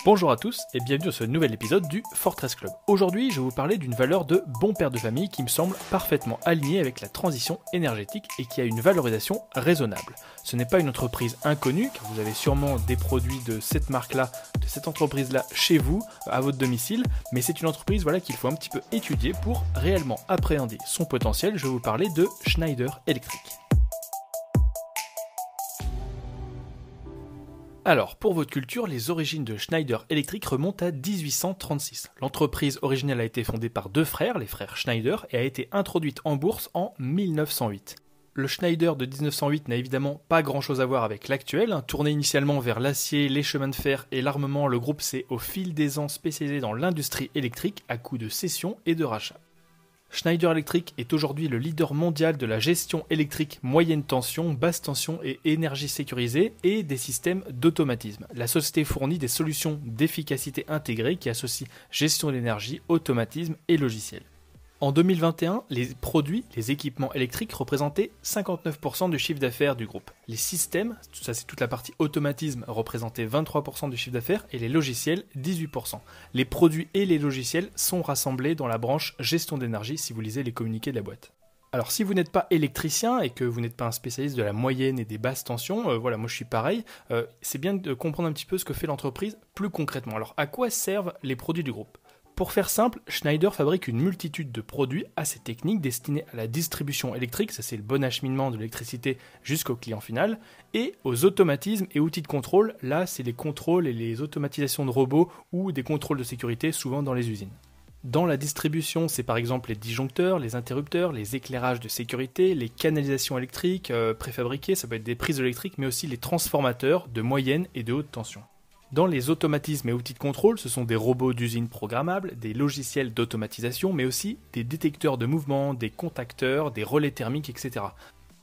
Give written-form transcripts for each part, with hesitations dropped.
Bonjour à tous et bienvenue dans ce nouvel épisode du Fortress Club. Aujourd'hui, je vais vous parler d'une valeur de bon père de famille qui me semble parfaitement alignée avec la transition énergétique et qui a une valorisation raisonnable. Ce n'est pas une entreprise inconnue, car vous avez sûrement des produits de cette marque-là, de cette entreprise-là chez vous, à votre domicile, mais c'est une entreprise qu'il faut un petit peu étudier pour réellement appréhender son potentiel. Je vais vous parler de Schneider Electric. Alors, pour votre culture, les origines de Schneider Electric remontent à 1836. L'entreprise originelle a été fondée par deux frères, les frères Schneider, et a été introduite en bourse en 1908. Le Schneider de 1908 n'a évidemment pas grand chose à voir avec l'actuel. Tourné initialement vers l'acier, les chemins de fer et l'armement, le groupe s'est au fil des ans spécialisé dans l'industrie électrique à coup de cessions et de rachats. Schneider Electric est aujourd'hui le leader mondial de la gestion électrique moyenne tension, basse tension et énergie sécurisée et des systèmes d'automatisme. La société fournit des solutions d'efficacité intégrée qui associent gestion de l'énergie, automatisme et logiciel. En 2021, les produits, les équipements électriques représentaient 59% du chiffre d'affaires du groupe. Les systèmes, ça c'est toute la partie automatisme, représentaient 23% du chiffre d'affaires et les logiciels 18%. Les produits et les logiciels sont rassemblés dans la branche gestion d'énergie si vous lisez les communiqués de la boîte. Alors si vous n'êtes pas électricien et que vous n'êtes pas un spécialiste de la moyenne et des basses tensions, moi je suis pareil, c'est bien de comprendre un petit peu ce que fait l'entreprise plus concrètement. Alors à quoi servent les produits du groupe ? Pour faire simple, Schneider fabrique une multitude de produits assez techniques destinés à la distribution électrique, ça c'est le bon acheminement de l'électricité jusqu'au client final, et aux automatismes et outils de contrôle, là c'est les contrôles et les automatisations de robots ou des contrôles de sécurité souvent dans les usines. Dans la distribution, c'est par exemple les disjoncteurs, les interrupteurs, les éclairages de sécurité, les canalisations électriques préfabriquées, ça peut être des prises électriques, mais aussi les transformateurs de moyenne et de haute tension. Dans les automatismes et outils de contrôle, ce sont des robots d'usine programmables, des logiciels d'automatisation, mais aussi des détecteurs de mouvement, des contacteurs, des relais thermiques, etc.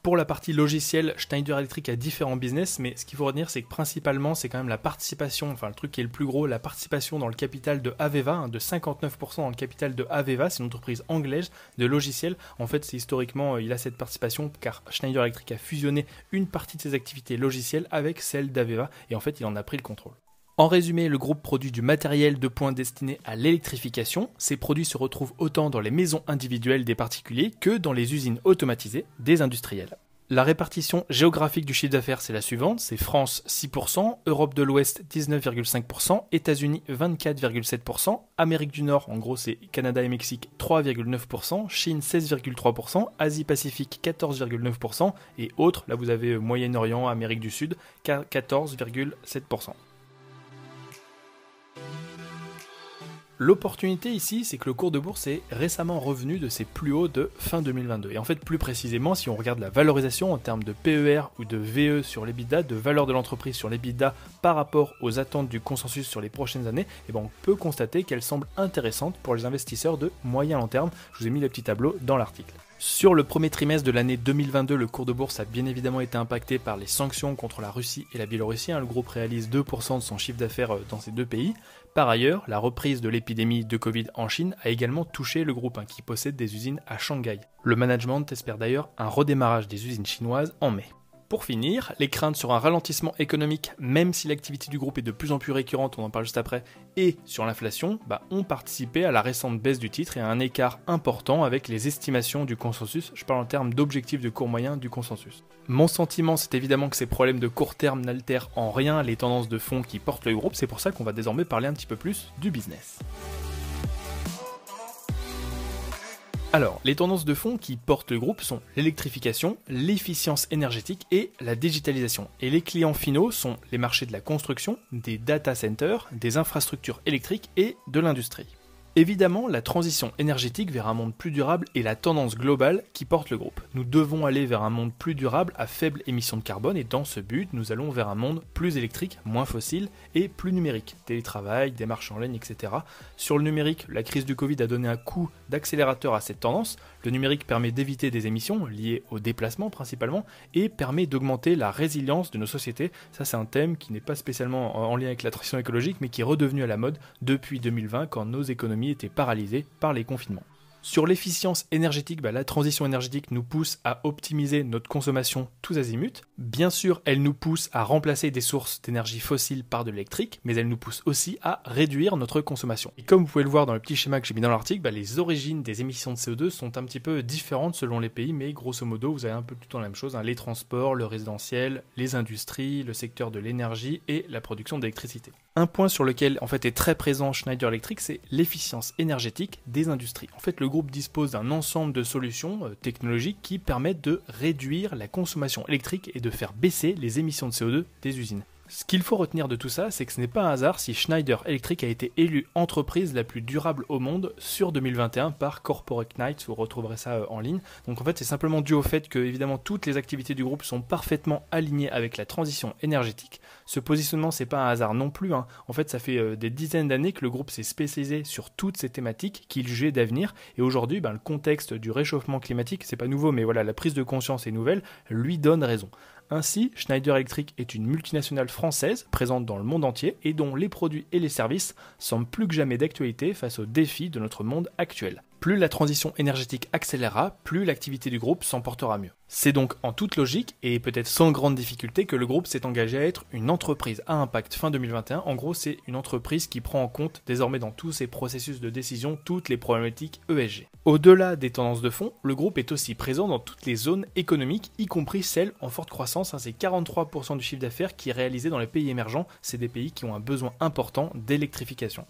Pour la partie logicielle, Schneider Electric a différents business, mais ce qu'il faut retenir, c'est que principalement, c'est quand même la participation, le truc qui est le plus gros, la participation dans le capital de Aveva, de 59% dans le capital de Aveva, c'est une entreprise anglaise de logiciels. En fait, c'est historiquement, il a cette participation, car Schneider Electric a fusionné une partie de ses activités logicielles avec celle d'Aveva, et en fait, il en a pris le contrôle. En résumé, le groupe produit du matériel de pointe destiné à l'électrification. Ces produits se retrouvent autant dans les maisons individuelles des particuliers que dans les usines automatisées des industriels. La répartition géographique du chiffre d'affaires, c'est la suivante, c'est France 6%, Europe de l'Ouest 19,5%, États-Unis 24,7%, Amérique du Nord, en gros c'est Canada et Mexique 3,9%, Chine 16,3%, Asie-Pacifique 14,9% et autres, là vous avez Moyen-Orient, Amérique du Sud 14,7%. L'opportunité ici, c'est que le cours de bourse est récemment revenu de ses plus hauts de fin 2022. Et en fait, plus précisément, si on regarde la valorisation en termes de PER ou de VE sur l'EBITDA, de valeur de l'entreprise sur l'EBITDA par rapport aux attentes du consensus sur les prochaines années, on peut constater qu'elle semble intéressante pour les investisseurs de moyen long terme. Je vous ai mis le petit tableau dans l'article. Sur le premier trimestre de l'année 2022, le cours de bourse a bien évidemment été impacté par les sanctions contre la Russie et la Biélorussie. Le groupe réalise 2% de son chiffre d'affaires dans ces deux pays. Par ailleurs, la reprise de l'épidémie de Covid en Chine a également touché le groupe qui possède des usines à Shanghai. Le management espère d'ailleurs un redémarrage des usines chinoises en mai. Pour finir, les craintes sur un ralentissement économique, même si l'activité du groupe est de plus en plus récurrente, on en parle juste après, et sur l'inflation, ont participé à la récente baisse du titre et à un écart important avec les estimations du consensus. Je parle en termes d'objectifs de court moyen du consensus. Mon sentiment, c'est évidemment que ces problèmes de court terme n'altèrent en rien les tendances de fond qui portent le groupe, c'est pour ça qu'on va désormais parler un petit peu plus du business. Alors, les tendances de fond qui portent le groupe sont l'électrification, l'efficience énergétique et la digitalisation. Et les clients finaux sont les marchés de la construction, des data centers, des infrastructures électriques et de l'industrie. Évidemment, la transition énergétique vers un monde plus durable est la tendance globale qui porte le groupe. Nous devons aller vers un monde plus durable à faible émission de carbone et dans ce but, nous allons vers un monde plus électrique, moins fossile et plus numérique. Télétravail, démarches en ligne, etc. Sur le numérique, la crise du Covid a donné un coup d'accélérateur à cette tendance. Le numérique permet d'éviter des émissions liées au déplacement principalement et permet d'augmenter la résilience de nos sociétés. Ça, c'est un thème qui n'est pas spécialement en lien avec la transition écologique mais qui est redevenu à la mode depuis 2020 quand nos économies étaient paralysées par les confinements. Sur l'efficience énergétique, la transition énergétique nous pousse à optimiser notre consommation tous azimuts. Bien sûr, elle nous pousse à remplacer des sources d'énergie fossiles par de l'électrique, mais elle nous pousse aussi à réduire notre consommation. Et comme vous pouvez le voir dans le petit schéma que j'ai mis dans l'article, les origines des émissions de CO2 sont un petit peu différentes selon les pays, mais grosso modo, vous avez un peu tout le temps la même chose, les transports, le résidentiel, les industries, le secteur de l'énergie et la production d'électricité. Un point sur lequel en fait est très présent Schneider Electric, c'est l'efficience énergétique des industries. En fait, le groupe dispose d'un ensemble de solutions technologiques qui permettent de réduire la consommation électrique et de faire baisser les émissions de CO2 des usines. Ce qu'il faut retenir de tout ça, c'est que ce n'est pas un hasard si Schneider Electric a été élue entreprise la plus durable au monde sur 2021 par Corporate Knights, vous retrouverez ça en ligne. Donc en fait, c'est simplement dû au fait que évidemment toutes les activités du groupe sont parfaitement alignées avec la transition énergétique. Ce positionnement, c'est pas un hasard non plus. En fait, ça fait des dizaines d'années que le groupe s'est spécialisé sur toutes ces thématiques qu'il jugeait d'avenir. Et aujourd'hui, le contexte du réchauffement climatique, c'est pas nouveau, mais voilà, la prise de conscience est nouvelle, lui donne raison. Ainsi, Schneider Electric est une multinationale française présente dans le monde entier et dont les produits et les services semblent plus que jamais d'actualité face aux défis de notre monde actuel. Plus la transition énergétique accélérera, plus l'activité du groupe s'en portera mieux. C'est donc en toute logique et peut-être sans grande difficulté que le groupe s'est engagé à être une entreprise à impact fin 2021. En gros, c'est une entreprise qui prend en compte désormais dans tous ses processus de décision toutes les problématiques ESG. Au-delà des tendances de fond, le groupe est aussi présent dans toutes les zones économiques, y compris celles en forte croissance. C'est 43% du chiffre d'affaires qui est réalisé dans les pays émergents. C'est des pays qui ont un besoin important d'électrification.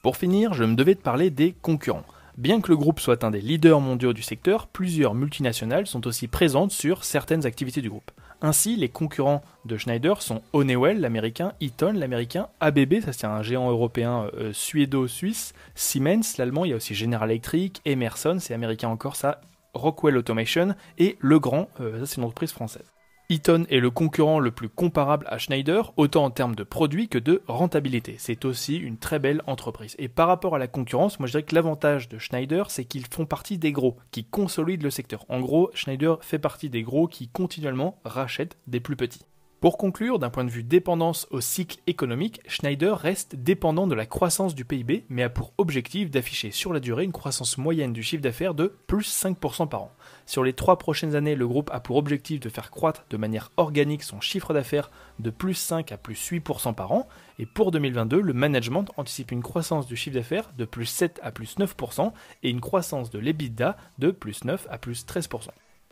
Pour finir, je me devais de parler des concurrents. Bien que le groupe soit un des leaders mondiaux du secteur, plusieurs multinationales sont aussi présentes sur certaines activités du groupe. Ainsi, les concurrents de Schneider sont Honeywell, l'américain, Eaton, l'américain, ABB, ça c'est un géant européen suédo-suisse, Siemens, l'allemand, il y a aussi General Electric, Emerson, c'est américain encore ça, Rockwell Automation et Legrand, ça c'est une entreprise française. Eaton est le concurrent le plus comparable à Schneider, autant en termes de produits que de rentabilité. C'est aussi une très belle entreprise. Et par rapport à la concurrence, moi je dirais que l'avantage de Schneider, c'est qu'ils font partie des gros, qui consolident le secteur. En gros, Schneider fait partie des gros qui continuellement rachètent des plus petits. Pour conclure, d'un point de vue dépendance au cycle économique, Schneider reste dépendant de la croissance du PIB, mais a pour objectif d'afficher sur la durée une croissance moyenne du chiffre d'affaires de plus 5% par an. Sur les 3 prochaines années, le groupe a pour objectif de faire croître de manière organique son chiffre d'affaires de plus 5 à plus 8% par an, et pour 2022, le management anticipe une croissance du chiffre d'affaires de plus 7 à plus 9% et une croissance de l'EBITDA de plus 9 à plus 13%.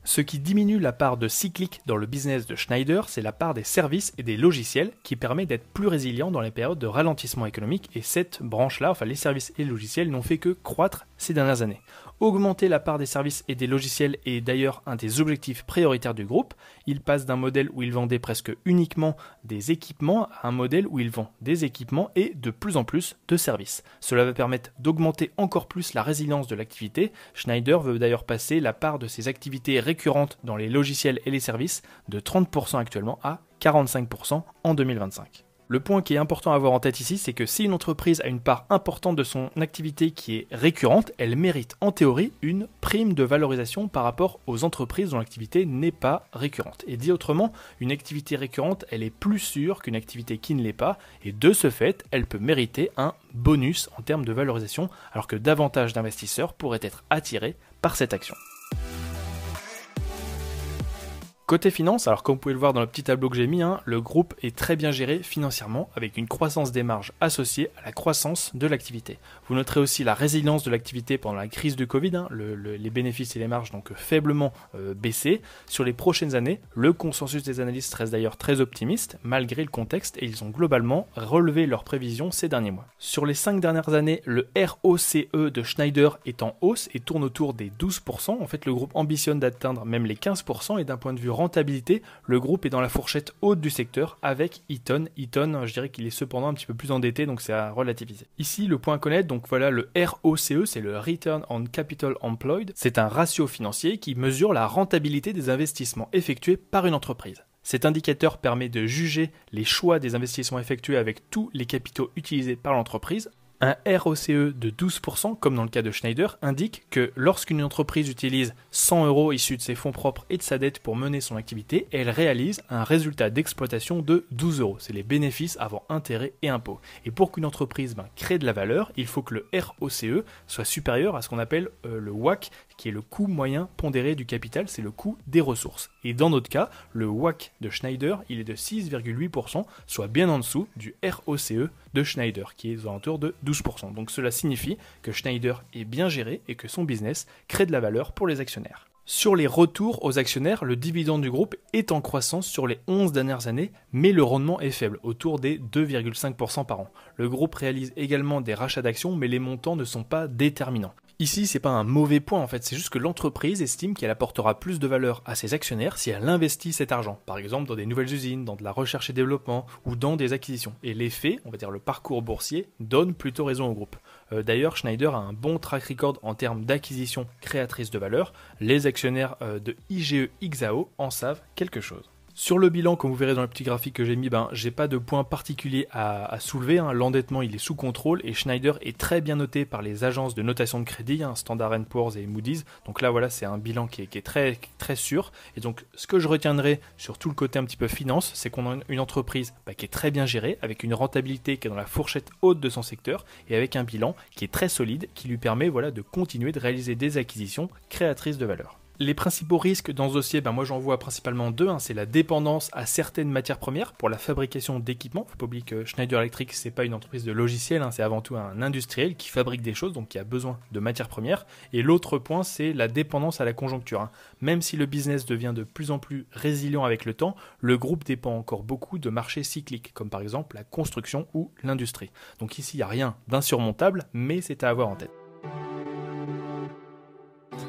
Ce qui diminue la part de cyclique dans le business de Schneider, c'est la part des services et des logiciels qui permet d'être plus résilient dans les périodes de ralentissement économique, et cette branche-là, enfin les services et les logiciels, n'ont fait que croître ces dernières années. Augmenter la part des services et des logiciels est d'ailleurs un des objectifs prioritaires du groupe. Il passe d'un modèle où il vendait presque uniquement des équipements à un modèle où il vend des équipements et de plus en plus de services. Cela va permettre d'augmenter encore plus la résilience de l'activité. Schneider veut d'ailleurs passer la part de ses activités récurrentes dans les logiciels et les services de 30% actuellement à 45% en 2025. Le point qui est important à avoir en tête ici, c'est que si une entreprise a une part importante de son activité qui est récurrente, elle mérite en théorie une prime de valorisation par rapport aux entreprises dont l'activité n'est pas récurrente. Et dit autrement, une activité récurrente, elle est plus sûre qu'une activité qui ne l'est pas, et de ce fait, elle peut mériter un bonus en termes de valorisation, alors que davantage d'investisseurs pourraient être attirés par cette action. Côté finance, alors comme vous pouvez le voir dans le petit tableau que j'ai mis, le groupe est très bien géré financièrement avec une croissance des marges associée à la croissance de l'activité. Vous noterez aussi la résilience de l'activité pendant la crise du Covid, les bénéfices et les marges donc faiblement baissés. Sur les prochaines années, le consensus des analystes reste d'ailleurs très optimiste malgré le contexte et ils ont globalement relevé leurs prévisions ces derniers mois. Sur les 5 dernières années, le ROCE de Schneider est en hausse et tourne autour des 12%. En fait, le groupe ambitionne d'atteindre même les 15% et d'un point de vue rentabilité, le groupe est dans la fourchette haute du secteur avec Eaton. Eaton, je dirais qu'il est cependant un petit peu plus endetté, donc c'est à relativiser. Ici, le point à connaître, donc voilà, le ROCE, c'est le Return on Capital Employed. C'est un ratio financier qui mesure la rentabilité des investissements effectués par une entreprise. Cet indicateur permet de juger les choix des investissements effectués avec tous les capitaux utilisés par l'entreprise. Un ROCE de 12%, comme dans le cas de Schneider, indique que lorsqu'une entreprise utilise 100 € issus de ses fonds propres et de sa dette pour mener son activité, elle réalise un résultat d'exploitation de 12 €. C'est les bénéfices avant intérêts et impôts. Et pour qu'une entreprise crée de la valeur, il faut que le ROCE soit supérieur à ce qu'on appelle le WACC, qui est le coût moyen pondéré du capital, c'est le coût des ressources. Et dans notre cas, le WACC de Schneider, il est de 6,8%, soit bien en dessous du ROCE de Schneider, qui est aux alentours de 12%. Donc cela signifie que Schneider est bien géré et que son business crée de la valeur pour les actionnaires. Sur les retours aux actionnaires, le dividende du groupe est en croissance sur les 11 dernières années, mais le rendement est faible, autour des 2,5% par an. Le groupe réalise également des rachats d'actions, mais les montants ne sont pas déterminants. Ici, c'est pas un mauvais point en fait, c'est juste que l'entreprise estime qu'elle apportera plus de valeur à ses actionnaires si elle investit cet argent, par exemple dans des nouvelles usines, dans de la recherche et développement ou dans des acquisitions. Et les faits, on va dire le parcours boursier, donne plutôt raison au groupe. D'ailleurs, Schneider a un bon track record en termes d'acquisition créatrice de valeur. Les actionnaires de IGE XAO en savent quelque chose. Sur le bilan, comme vous verrez dans le petit graphique que j'ai mis, j'ai pas de point particulier à soulever. L'endettement, il est sous contrôle et Schneider est très bien noté par les agences de notation de crédit, Standard & Poor's et Moody's. Donc là, voilà, c'est un bilan qui est très, très sûr. Et donc, ce que je retiendrai sur tout le côté un petit peu finance, c'est qu'on a une entreprise qui est très bien gérée, avec une rentabilité qui est dans la fourchette haute de son secteur et avec un bilan qui est très solide, qui lui permet de continuer de réaliser des acquisitions créatrices de valeur. Les principaux risques dans ce dossier, moi j'en vois principalement deux. C'est la dépendance à certaines matières premières pour la fabrication d'équipements. Faut pas oublier que Schneider Electric, c'est pas une entreprise de logiciels, c'est avant tout un industriel qui fabrique des choses, donc qui a besoin de matières premières. Et l'autre point, c'est la dépendance à la conjoncture. Même si le business devient de plus en plus résilient avec le temps, le groupe dépend encore beaucoup de marchés cycliques, comme par exemple la construction ou l'industrie. Donc ici, il n'y a rien d'insurmontable, mais c'est à avoir en tête.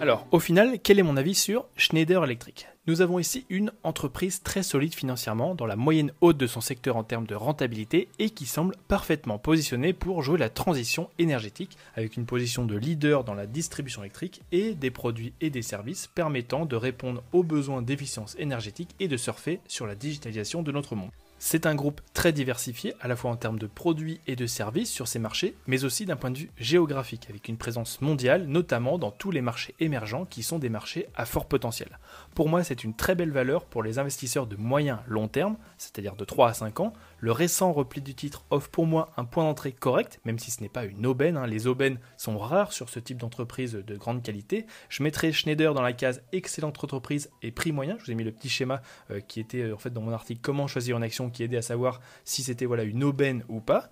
Alors, au final, quel est mon avis sur Schneider Electric ? Nous avons ici une entreprise très solide financièrement, dans la moyenne haute de son secteur en termes de rentabilité et qui semble parfaitement positionnée pour jouer la transition énergétique avec une position de leader dans la distribution électrique et des produits et des services permettant de répondre aux besoins d'efficience énergétique et de surfer sur la digitalisation de notre monde. C'est un groupe très diversifié, à la fois en termes de produits et de services sur ces marchés, mais aussi d'un point de vue géographique, avec une présence mondiale, notamment dans tous les marchés émergents qui sont des marchés à fort potentiel. Pour moi, c'est une très belle valeur pour les investisseurs de moyen long terme, c'est-à-dire de 3 à 5 ans. Le récent repli du titre offre pour moi un point d'entrée correct, même si ce n'est pas une aubaine. Les aubaines sont rares sur ce type d'entreprise de grande qualité. Je mettrai Schneider dans la case excellente entreprise et prix moyen. Je vous ai mis le petit schéma qui était en fait dans mon article comment choisir une action qui aidait à savoir si c'était une aubaine ou pas.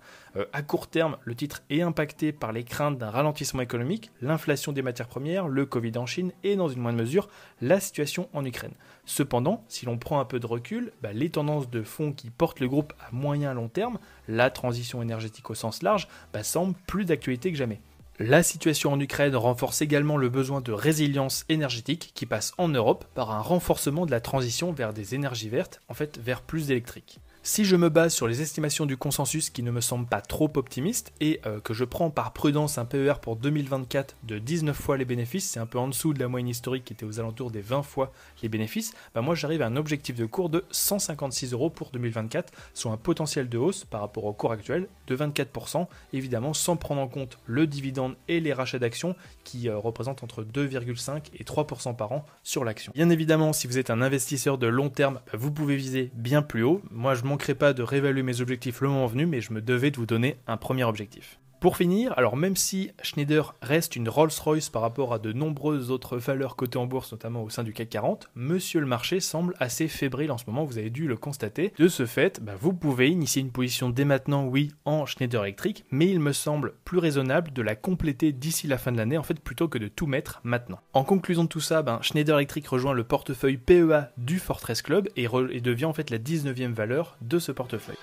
À court terme, le titre est impacté par les craintes d'un ralentissement économique, l'inflation des matières premières, le Covid en Chine et dans une moindre mesure la situation en Ukraine. Cependant, si l'on prend un peu de recul, les tendances de fonds qui portent le groupe à moyen à long terme, la transition énergétique au sens large, semblent plus d'actualité que jamais. La situation en Ukraine renforce également le besoin de résilience énergétique qui passe en Europe par un renforcement de la transition vers des énergies vertes, vers plus d'électrique. Si je me base sur les estimations du consensus qui ne me semblent pas trop optimistes et que je prends par prudence un PER pour 2024 de 19 fois les bénéfices, c'est un peu en dessous de la moyenne historique qui était aux alentours des 20 fois les bénéfices, moi j'arrive à un objectif de cours de 156 € pour 2024, soit un potentiel de hausse par rapport au cours actuel de 24%, évidemment sans prendre en compte le dividende et les rachats d'actions qui représentent entre 2,5 et 3% par an sur l'action. Bien évidemment, si vous êtes un investisseur de long terme, vous pouvez viser bien plus haut. Moi, je ne manquerai pas de réévaluer mes objectifs le moment venu, mais je me devais de vous donner un premier objectif. Pour finir, alors même si Schneider reste une Rolls-Royce par rapport à de nombreuses autres valeurs cotées en bourse, notamment au sein du CAC 40, monsieur le marché semble assez fébrile en ce moment, vous avez dû le constater. De ce fait, vous pouvez initier une position dès maintenant, oui, en Schneider Electric, mais il me semble plus raisonnable de la compléter d'ici la fin de l'année, plutôt que de tout mettre maintenant. En conclusion de tout ça, Schneider Electric rejoint le portefeuille PEA du Fortress Club et devient la 19e valeur de ce portefeuille.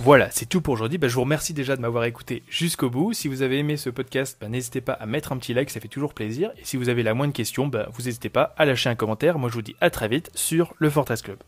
Voilà, c'est tout pour aujourd'hui. Je vous remercie déjà de m'avoir écouté jusqu'au bout. Si vous avez aimé ce podcast, n'hésitez pas à mettre un petit like, ça fait toujours plaisir. Et si vous avez la moindre question, vous n'hésitez pas à lâcher un commentaire. Moi, je vous dis à très vite sur le Fortress Club.